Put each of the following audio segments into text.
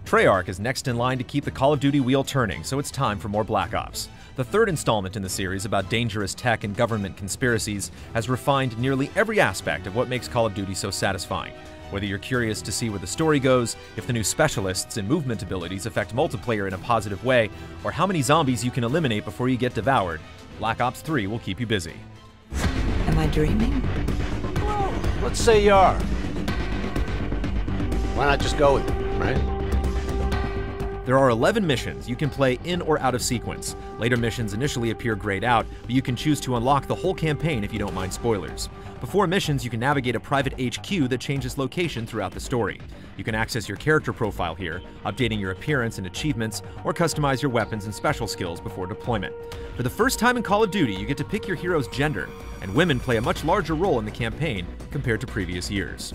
Treyarch is next in line to keep the Call of Duty wheel turning, so it's time for more Black Ops. The third installment in the series about dangerous tech and government conspiracies has refined nearly every aspect of what makes Call of Duty so satisfying. Whether you're curious to see where the story goes, if the new specialists and movement abilities affect multiplayer in a positive way, or how many zombies you can eliminate before you get devoured, Black Ops 3 will keep you busy. Am I dreaming? Well, let's say you are. Why not just go with it, right? There are 11 missions you can play in or out of sequence. Later missions initially appear grayed out, but you can choose to unlock the whole campaign if you don't mind spoilers. Before missions, you can navigate a private HQ that changes location throughout the story. You can access your character profile here, updating your appearance and achievements, or customize your weapons and special skills before deployment. For the first time in Call of Duty, you get to pick your hero's gender, and women play a much larger role in the campaign compared to previous years.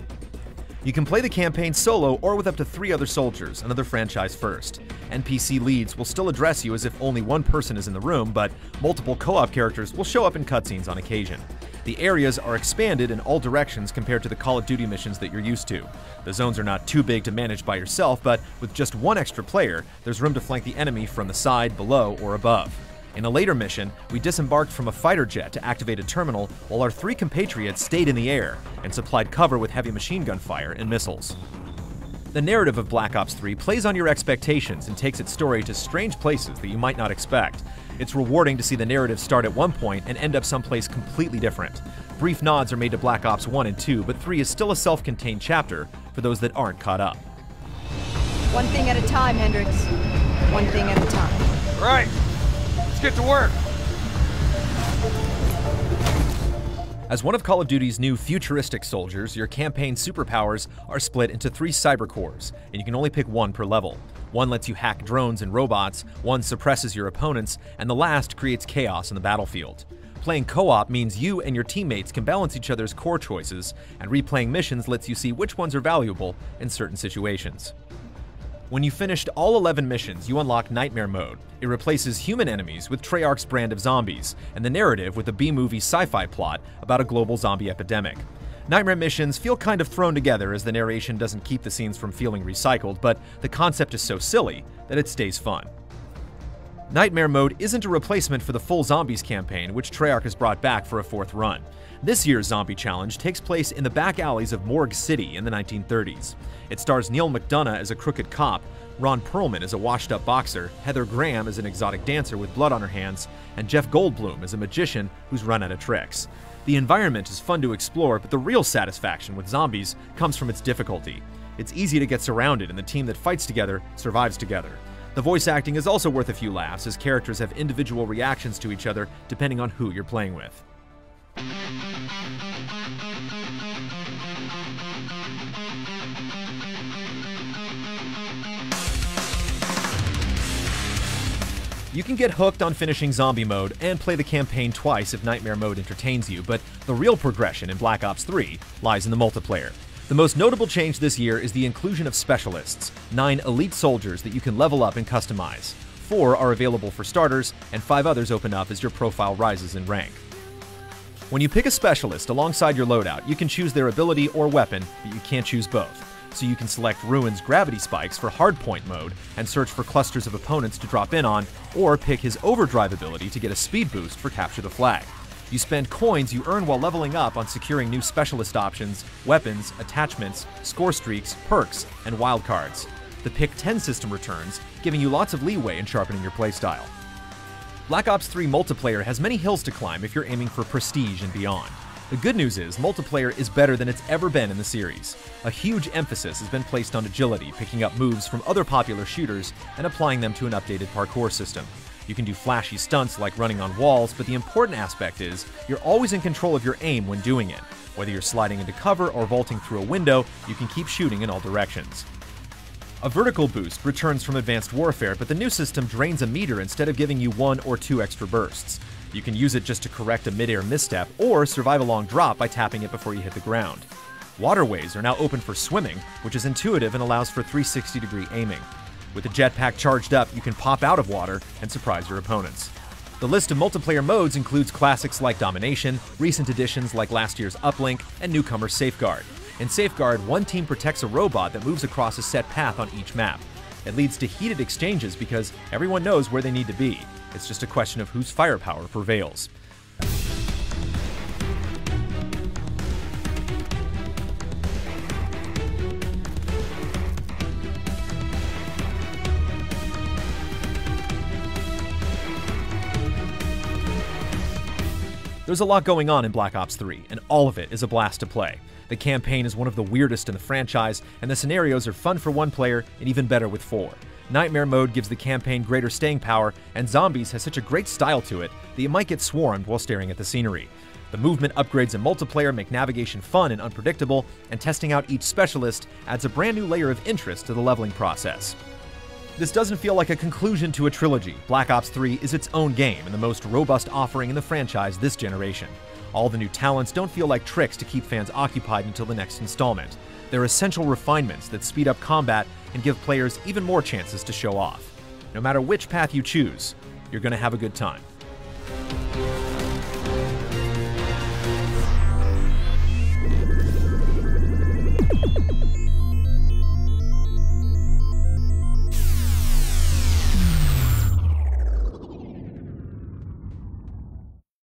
You can play the campaign solo or with up to 3 other soldiers, another franchise first. NPC leads will still address you as if only one person is in the room, but multiple co-op characters will show up in cutscenes on occasion. The areas are expanded in all directions compared to the Call of Duty missions that you're used to. The zones are not too big to manage by yourself, but with just one extra player, there's room to flank the enemy from the side, below, or above. In a later mission, we disembarked from a fighter jet to activate a terminal while our 3 compatriots stayed in the air and supplied cover with heavy machine gun fire and missiles. The narrative of Black Ops 3 plays on your expectations and takes its story to strange places that you might not expect. It's rewarding to see the narrative start at one point and end up someplace completely different. Brief nods are made to Black Ops 1 and 2, but 3 is still a self-contained chapter for those that aren't caught up. One thing at a time, Hendricks. One thing at a time. Right. Let's get to work. As one of Call of Duty's new futuristic soldiers, your campaign superpowers are split into 3 cyber cores, and you can only pick one per level. One lets you hack drones and robots, one suppresses your opponents, and the last creates chaos in the battlefield. Playing co-op means you and your teammates can balance each other's core choices, and replaying missions lets you see which ones are valuable in certain situations. When you finished all 11 missions, you unlock Nightmare Mode. It replaces human enemies with Treyarch's brand of zombies, and the narrative with a B-movie sci-fi plot about a global zombie epidemic. Nightmare missions feel kind of thrown together as the narration doesn't keep the scenes from feeling recycled, but the concept is so silly that it stays fun. Nightmare Mode isn't a replacement for the full Zombies campaign, which Treyarch has brought back for a 4th run. This year's Zombie Challenge takes place in the back alleys of Morgue City in the 1930s. It stars Neil McDonough as a crooked cop, Ron Perlman as a washed-up boxer, Heather Graham as an exotic dancer with blood on her hands, and Jeff Goldblum as a magician who's run out of tricks. The environment is fun to explore, but the real satisfaction with zombies comes from its difficulty. It's easy to get surrounded, and the team that fights together survives together. The voice acting is also worth a few laughs, as characters have individual reactions to each other depending on who you're playing with. You can get hooked on finishing Zombie Mode and play the campaign twice if Nightmare Mode entertains you, but the real progression in Black Ops 3 lies in the multiplayer. The most notable change this year is the inclusion of specialists, 9 elite soldiers that you can level up and customize. 4 are available for starters, and 5 others open up as your profile rises in rank. When you pick a specialist alongside your loadout, you can choose their ability or weapon, but you can't choose both. So you can select Ruin's gravity spikes for hardpoint mode and search for clusters of opponents to drop in on, or pick his overdrive ability to get a speed boost for capture the flag. You spend coins you earn while leveling up on securing new specialist options, weapons, attachments, score streaks, perks, and wildcards. The Pick 10 system returns, giving you lots of leeway in sharpening your playstyle. Black Ops 3 multiplayer has many hills to climb if you're aiming for prestige and beyond. The good news is, multiplayer is better than it's ever been in the series. A huge emphasis has been placed on agility, picking up moves from other popular shooters and applying them to an updated parkour system. You can do flashy stunts like running on walls, but the important aspect is you're always in control of your aim when doing it. Whether you're sliding into cover or vaulting through a window, you can keep shooting in all directions. A vertical boost returns from Advanced Warfare, but the new system drains a meter instead of giving you 1 or 2 extra bursts. You can use it just to correct a mid-air misstep, or survive a long drop by tapping it before you hit the ground. Waterways are now open for swimming, which is intuitive and allows for 360-degree aiming. With the jetpack charged up, you can pop out of water and surprise your opponents. The list of multiplayer modes includes classics like Domination, recent additions like last year's Uplink, and newcomer Safeguard. In Safeguard, one team protects a robot that moves across a set path on each map. It leads to heated exchanges because everyone knows where they need to be. It's just a question of whose firepower prevails. There's a lot going on in Black Ops 3, and all of it is a blast to play. The campaign is one of the weirdest in the franchise, and the scenarios are fun for one player and even better with 4. Nightmare mode gives the campaign greater staying power, and Zombies has such a great style to it that you might get swarmed while staring at the scenery. The movement upgrades in multiplayer make navigation fun and unpredictable, and testing out each specialist adds a brand new layer of interest to the leveling process. This doesn't feel like a conclusion to a trilogy. Black Ops 3 is its own game and the most robust offering in the franchise this generation. All the new talents don't feel like tricks to keep fans occupied until the next installment. They're essential refinements that speed up combat and give players even more chances to show off. No matter which path you choose, you're going to have a good time.